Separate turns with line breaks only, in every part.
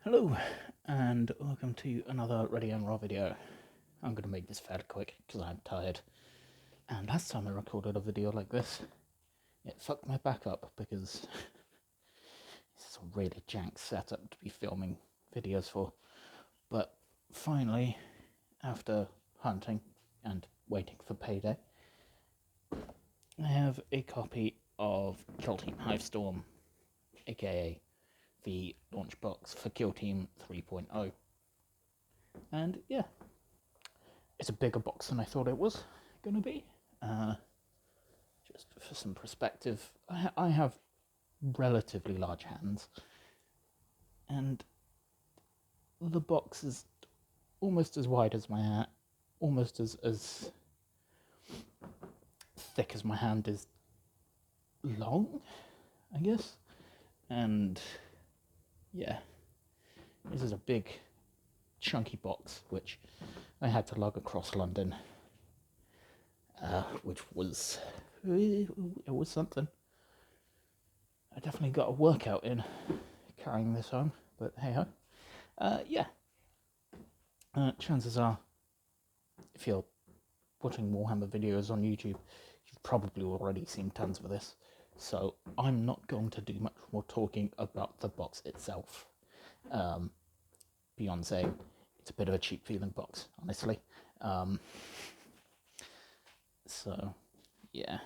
Hello, and welcome to another Ready and Raw video. I'm going to make this fairly quick because I'm tired. And last time I recorded a video like this, it fucked my back up because it's a really jank setup to be filming videos for. But finally, after hunting and waiting for payday, I have a copy of Kill Team Hivestorm, aka the launch box for Kill Team 3.0. And yeah, it's a bigger box than I thought it was going to be. Just for some perspective, I have relatively large hands, and the box is almost as wide as my hand, almost as thick as my hand is long, I guess. And yeah, this is a big, chunky box which I had to lug across London, which was something. I definitely got a workout in carrying this home, but hey ho. Yeah. Chances are, if you're watching Warhammer videos on YouTube, you've probably already seen tons of this. So I'm not going to do much more talking about the box itself. Beyond saying it's a bit of a cheap feeling box, honestly. So, yeah.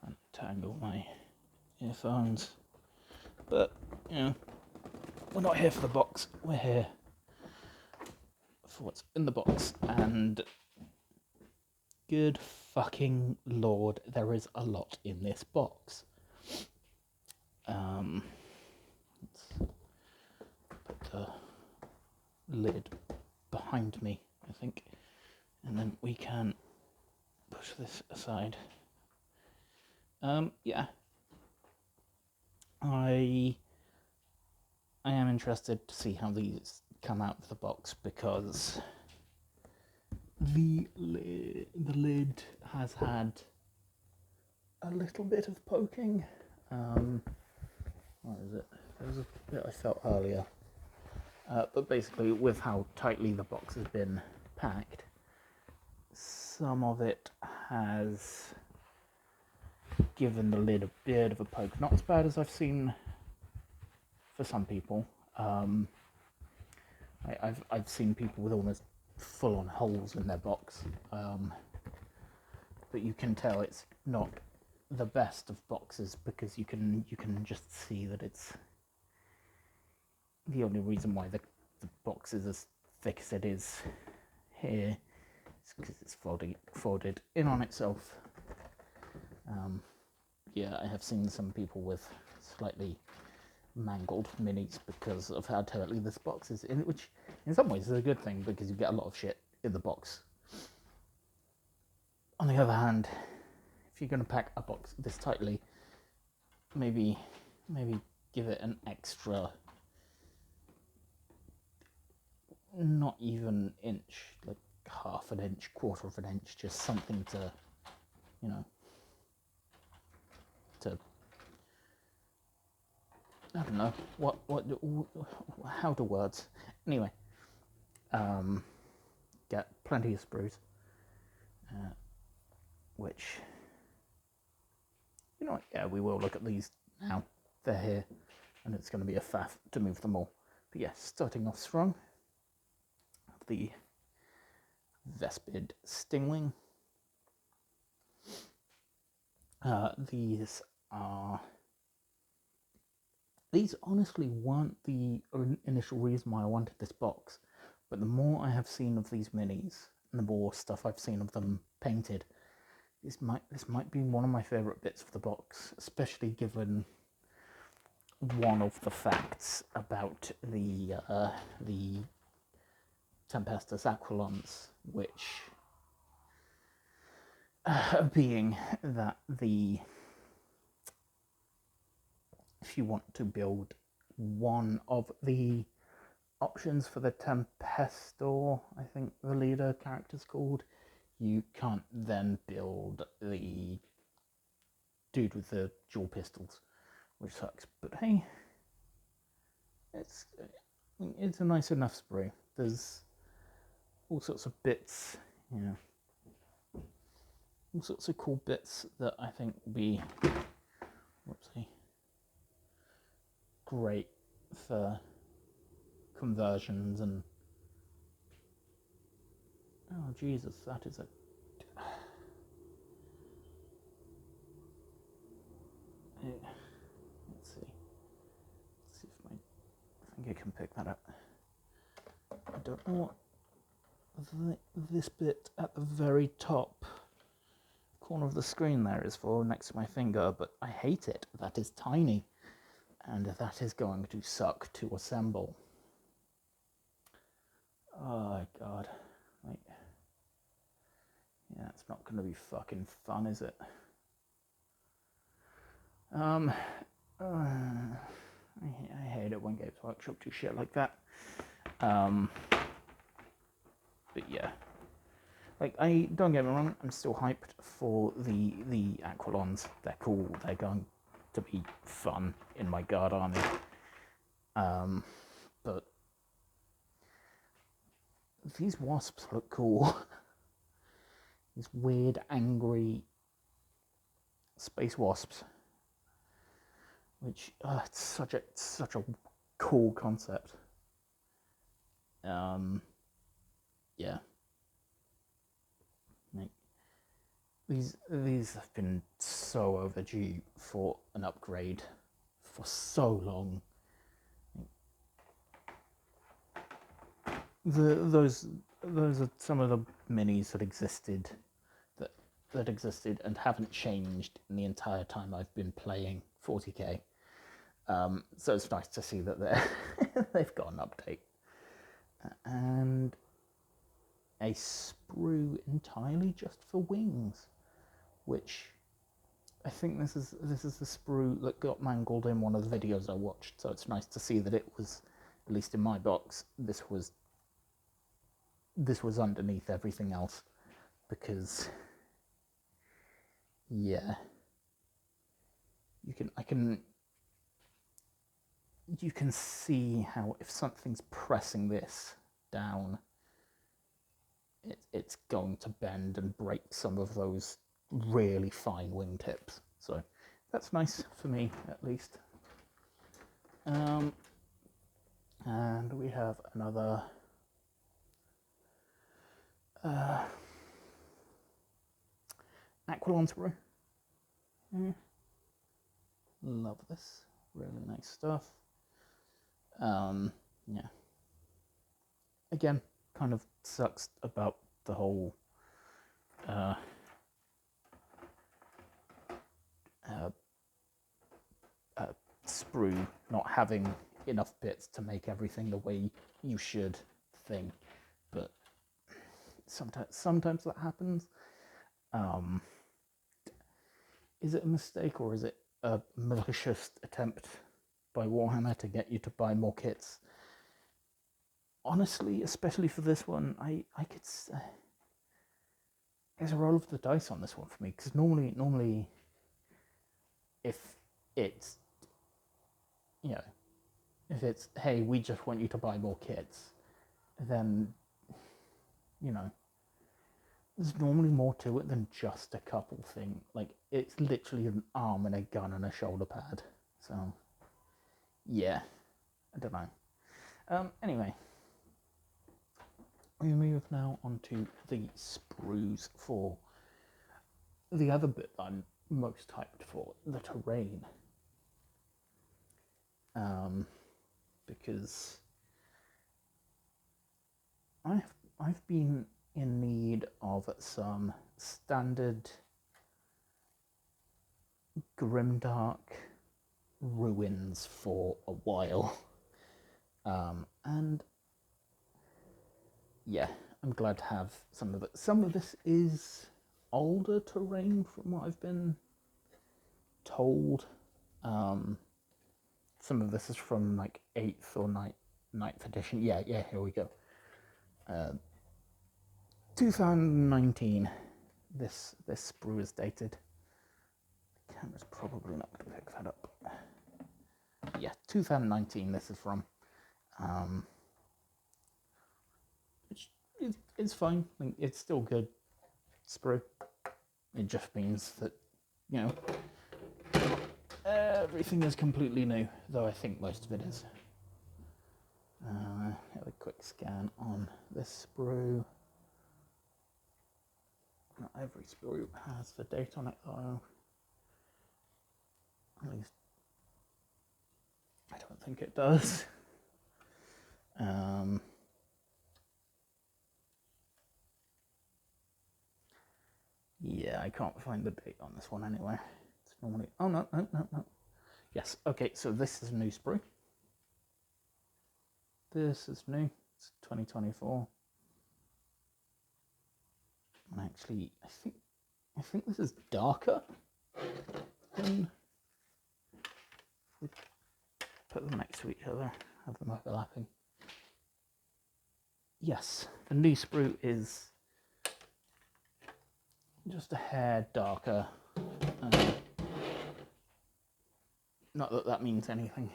Trying to tangle my earphones. But, you know, we're not here for the box. We're here for what's in the box. And good fucking lord, there is a lot in this box. Let's put the lid behind me, I think, and then we can push this aside. Yeah, I am interested to see how these come out of the box, because the lid has had a little bit of poking. What is it? There was a bit I felt earlier. But basically, with how tightly the box has been packed, some of it has given the lid a bit of a poke. Not as bad as I've seen for some people. I've seen people with almost full-on holes in their box, but you can tell it's not the best of boxes, because you can just see that it's the only reason why the box is as thick as it is here is because it's folded in on itself. Yeah, I have seen some people with slightly mangled minis because of how tightly this box is, which in some ways is a good thing, because you get a lot of shit in the box. On the other hand, if you're going to pack a box this tightly, maybe give it an extra, not even inch, like half an inch, quarter of an inch, just something to, you know, to, I don't know, how do words, anyway, get plenty of sprues, which, you know what, yeah, we will look at these now, they're here, and it's going to be a faff to move them all. But yeah, starting off strong, the Vespid Stingwing. These honestly weren't the initial reason why I wanted this box, but the more I have seen of these minis, and the more stuff I've seen of them painted, this might be one of my favourite bits of the box, especially given one of the facts about the Tempestus Aquilons, which being that if you want to build one of the options for the Tempestor, I think the leader character's called, you can't then build the dude with the dual pistols, which sucks. But hey, it's a nice enough sprue. There's all sorts of bits, you know, all sorts of cool bits that I think will be, whoopsie, great for conversions and, oh Jesus, that is a, let's see if my finger can pick that up. I don't know what this bit at the very top corner of the screen there is for, next to my finger, but I hate it. That is tiny, and that is going to suck to assemble. Oh god, like, yeah, it's not going to be fucking fun, is it? I hate it when Games Workshop do shit like that. But yeah, like, I don't get me wrong, I'm still hyped for the Aquilons. They're cool. They're going to be fun in my guard army. But these wasps look cool. These weird, angry space wasps, which it's such a cool concept. Yeah. Like, these have been so overdue for an upgrade for so long. Those are some of the minis that existed and haven't changed in the entire time I've been playing 40k. So it's nice to see that they've got an update. And a sprue entirely just for wings, which I think this is the sprue that got mangled in one of the videos I watched. So it's nice to see that it was, at least in my box, this was underneath everything else, because yeah, you can see how if something's pressing this down, it's going to bend and break some of those really fine wingtips. So that's nice for me, at least. And we have another Aquilon sprue. Love this. Really nice stuff. Yeah. Again, kind of sucks about the whole sprue not having enough bits to make everything the way you should thing, but sometimes that happens. Is it a mistake, or is it a malicious attempt by Warhammer to get you to buy more kits? Honestly, especially for this one, I could say there's a roll of the dice on this one for me, because normally if it's, you know, if it's, hey, we just want you to buy more kits, then, you know, there's normally more to it than just a couple thing. Like, it's literally an arm and a gun and a shoulder pad. So, yeah, I don't know. Anyway, we move now on to the sprues for the other bit I'm most hyped for, the terrain. Because I've been in need of some standard grimdark ruins for a while, and yeah, I'm glad to have some of it. Some of this is older terrain from what I've been told. Some of this is from like 8th or 9th edition. Yeah, here we go. 2019, this sprue is dated. The camera's probably not going to pick that up. Yeah, 2019 this is from. Which it's fine. Like, it's still good sprue. It just means that, you know, everything is completely new, though I think most of it is. Have a quick scan on this sprue. Not every sprue has the date on it, though. At least I don't think it does. Yeah, I can't find the date on this one anyway. It's normally... Oh, no. Yes, okay, so this is a new sprue. This is new. It's 2024. And actually, I think this is darker than... Put them next to each other, have them overlapping. Yes, the new sprue is just a hair darker. Not that that means anything.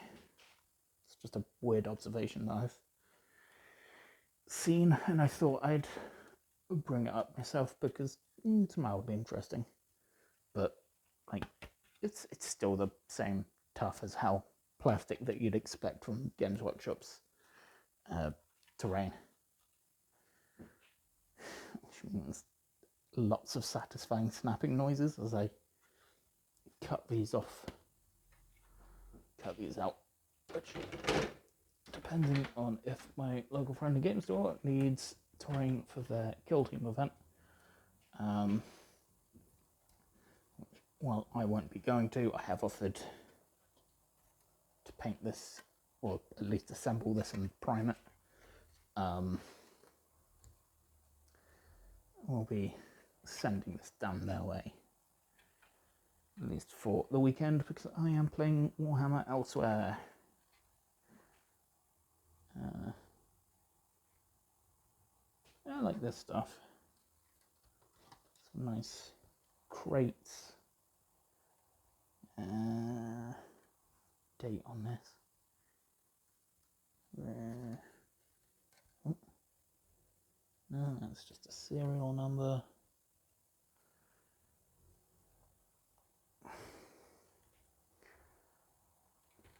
It's just a weird observation that I've seen, and I thought I'd bring it up myself because it's mildly interesting. But like, it's still the same tough as hell plastic that you'd expect from Games Workshop's terrain, which means lots of satisfying snapping noises as I cut these out, which, depending on if my local friendly game store needs terrain for their Kill Team event, well, I won't be going to. I have offered to paint this, or at least assemble this and prime it. We'll be sending this down their way, at least for the weekend, because I am playing Warhammer elsewhere. I like this stuff. Some nice crates. Date on this. Oh. No, that's just a serial number.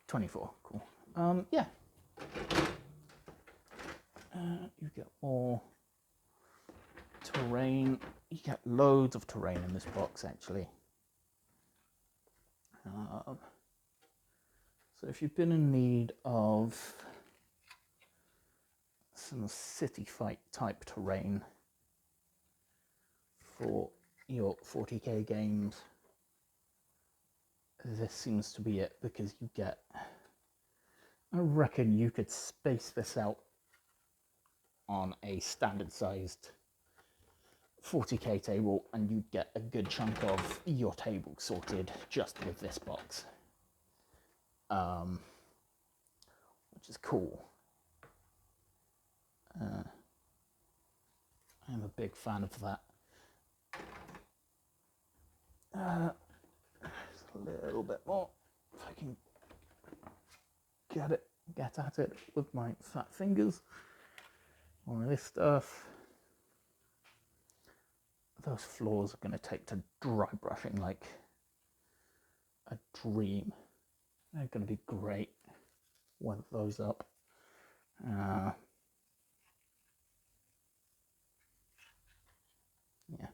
'24, cool. Yeah. You get more terrain. You get loads of terrain in this box, actually. So if you've been in need of some city fight type terrain for your 40k games, this seems to be it, because you get, I reckon you could space this out on a standard sized 40k table and you'd get a good chunk of your table sorted just with this box, which is cool. I'm a big fan of that. Just a little bit more, if I can get at it with my fat fingers. All of this stuff. Those floors are going to take to dry brushing like a dream. They're going to be great. Weather those up. Yeah.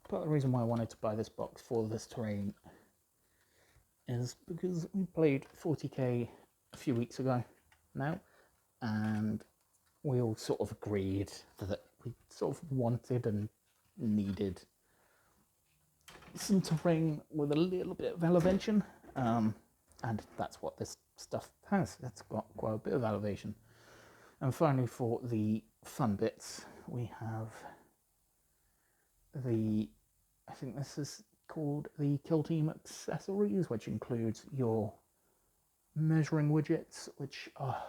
Part of the reason why I wanted to buy this box for this terrain is because we played 40k a few weeks ago now, and we all sort of agreed that we sort of wanted and needed some terrain with a little bit of elevation, and that's what this stuff has. It's got quite a bit of elevation. And finally, for the fun bits, we have I think this is called the Kill Team accessories, which includes your measuring widgets, which are,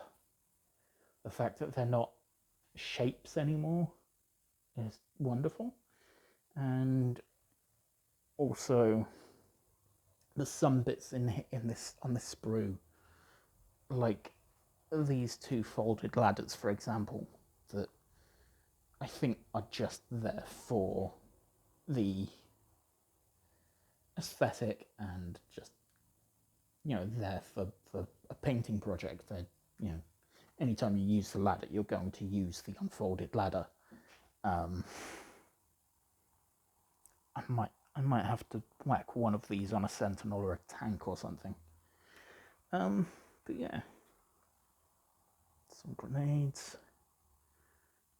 the fact that they're not shapes anymore is wonderful. And also there's some bits in this on this sprue, like these two folded ladders, for example, that I think are just there for the aesthetic and just, you know, there for a painting project. They're, you know, anytime you use the ladder, you're going to use the unfolded ladder. I might have to whack one of these on a sentinel or a tank or something. But yeah, some grenades.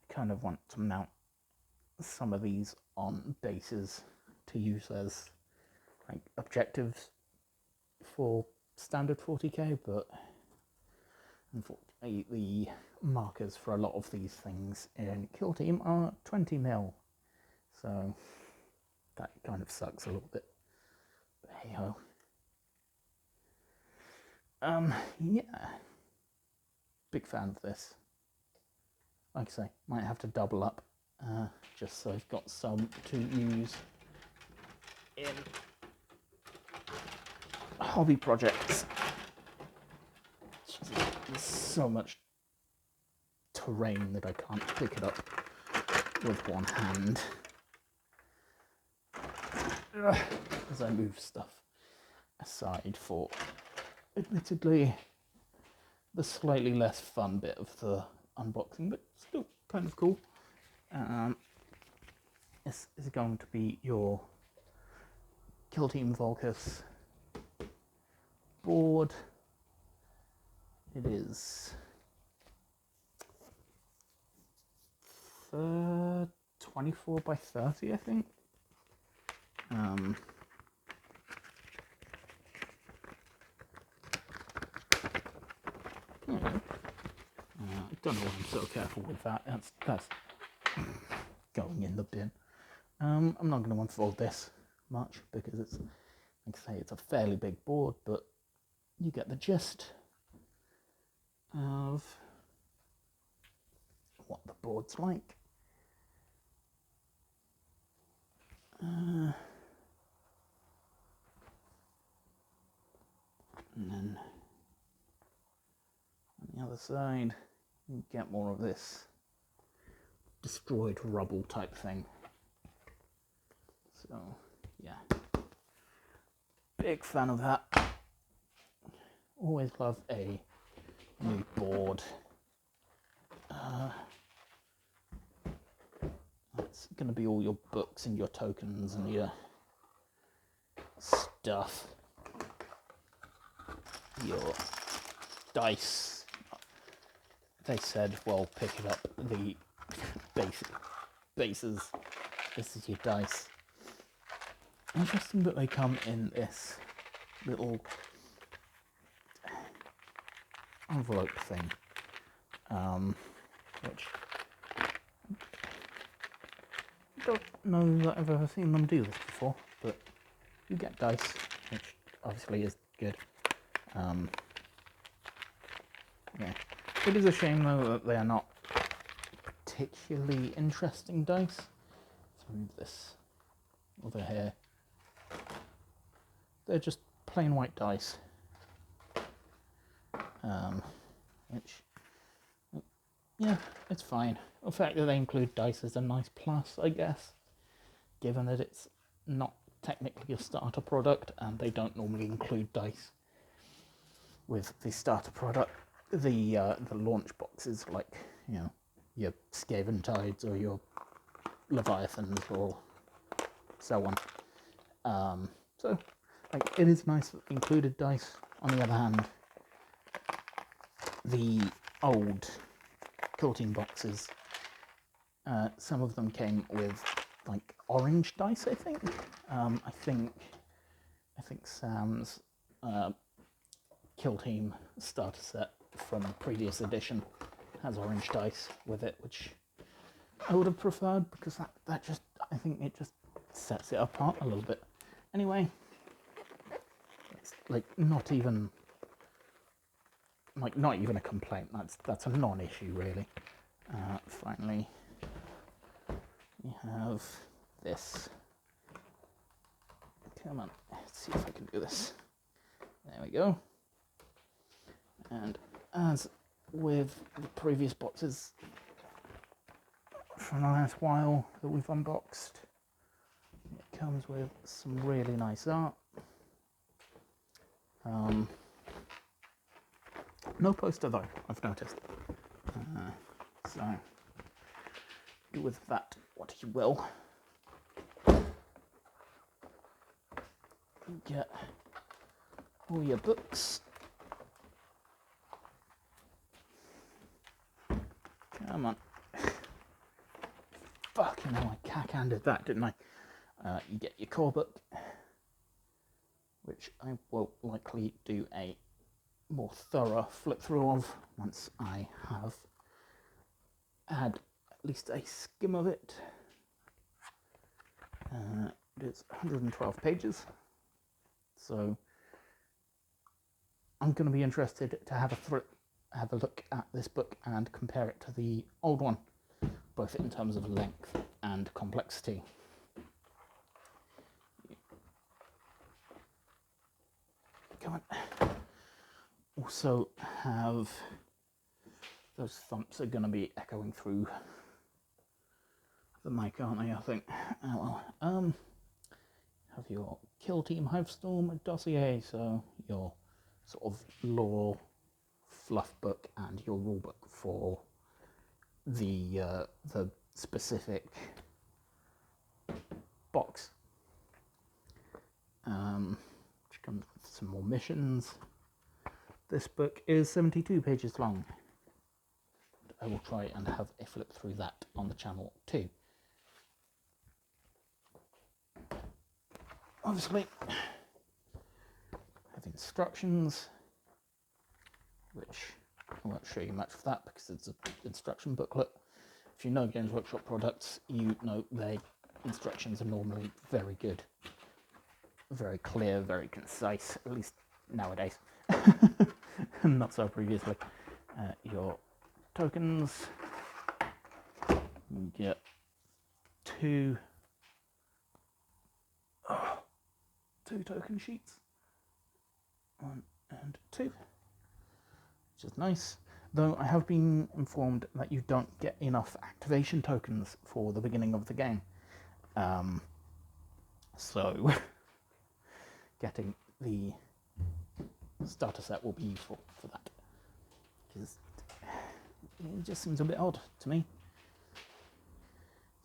I kind of want to mount some of these on bases to use as like objectives for standard 40k, but unfortunately the markers for a lot of these things in Kill Team are 20 mil, so that kind of sucks a little bit, but hey ho. Yeah, big fan of this. Like I say, might have to double up, just so I've got some to use in hobby projects. There's so much terrain that I can't pick it up with one hand as I move stuff aside for, admittedly, the slightly less fun bit of the unboxing, but still kind of cool. This is going to be your Kill Team Volcus board. It is 24 by 30, I think. I don't know why I'm so careful with that. That's going in the bin. I'm not going to unfold this much because it's, like I say, it's a fairly big board, but you get the gist of what the board's like. And then on the other side, you get more of this destroyed rubble type thing. So, yeah. Big fan of that. Always love a new board. It's going to be all your books and your tokens and your stuff. Your dice. They said, well, pick it up. The bases. This is your dice. Interesting that they come in this little envelope thing, which I don't know that I've ever seen them do this before, but you get dice, which obviously is good. Yeah, it is a shame though that they are not particularly interesting dice. Let's move this over here. They're just plain white dice, which, yeah, it's fine. The fact that they include dice is a nice plus, I guess, given that it's not technically a starter product and they don't normally include dice with the starter product. The launch boxes, like, you know, your Skaven Tides or your Leviathans or so on. So, like, it is nice that included dice. On the other hand, the old Kill Team boxes, some of them came with like orange dice, I think. I think Sam's Kill Team starter set from the previous edition has orange dice with it, which I would have preferred because that just, I think it just sets it apart a little bit. Anyway, it's like not even a complaint. That's a non-issue really. Finally, we have this. Come on, it's see if I can do this. There we go. And as with the previous boxes from the last while that we've unboxed, it comes with some really nice art. No poster though, I've noticed. So do with that what you will. Get all your books. Come on. Fucking hell, I cack-handed that, didn't I? You get your core book, which I will likely do a more thorough flip through of once I have had at least a skim of it. It's 112 pages, so I'm going to be interested to have a look at this book and compare it to the old one, both in terms of length and complexity. Come on. Also have those thumps are going to be echoing through the mic, aren't they? I think. Oh well. Have your Kill Team Hivestorm dossier, so your sort of lore fluff book and your rule book for the specific box, which comes with some more missions. This book is 72 pages long. I will try and have a flip through that on the channel too. Obviously, have instructions, which I won't show you much of that because it's an instruction booklet. If you know Games Workshop products, you know their instructions are normally very good, very clear, very concise, at least nowadays. Not so previously. Your tokens, you get two token sheets, 1 and 2, which is nice, though I have been informed that you don't get enough activation tokens for the beginning of the game, so getting the starter set will be useful for that, because it just seems a bit odd to me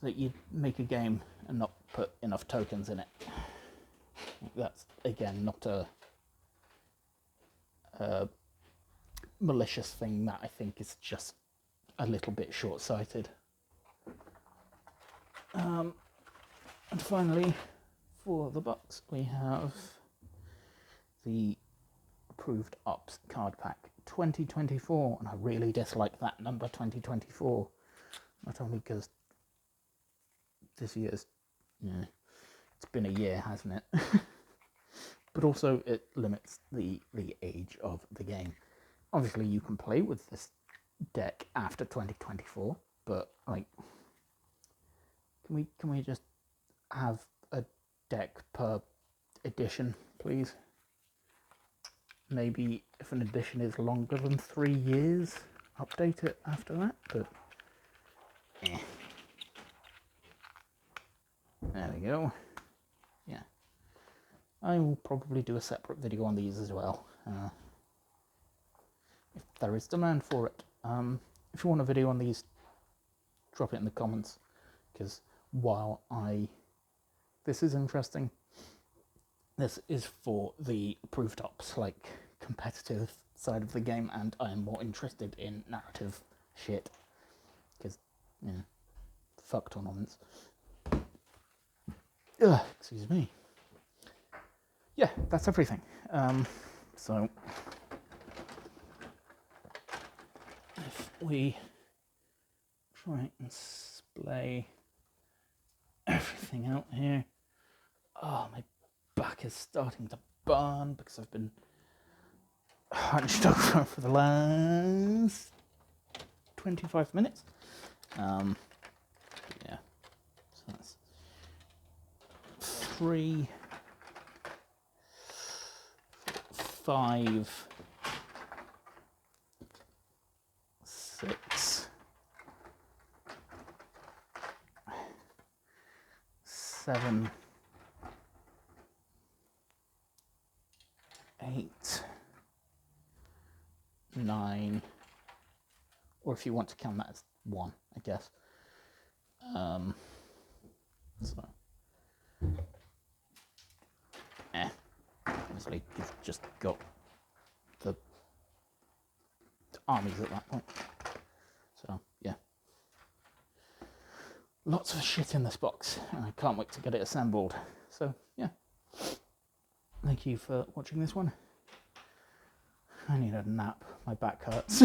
that you'd make a game and not put enough tokens in it. That's, again, not a malicious thing. That I think is just a little bit short-sighted. And finally, for the box, we have the Approved Ops card pack 2024, and I really dislike that number 2024. Not only because this year's, it's been a year, hasn't it? But also it limits the age of the game. Obviously you can play with this deck after 2024, but like, can we just have a deck per edition, please? Maybe if an edition is longer than 3 years, update it after that, but there we go. Yeah, I will probably do a separate video on these as well, if there is demand for it. If you want a video on these, drop it in the comments, because while this is interesting, this is for the Approved Ops, like, competitive side of the game, and I am more interested in narrative shit, because, fuck tournaments. Excuse me. Yeah, that's everything. So, if we try and splay everything out here, oh, my back is starting to burn because I've been hunched over for the last 25 minutes. Yeah, so that's 3, 5, 6, 7, 8, 9, or if you want to count that as 1, I guess. So, obviously you've just got the armies at that point. So, yeah. Lots of shit in this box, and I can't wait to get it assembled. So, yeah. Thank you for watching this one. I need a nap. My back hurts.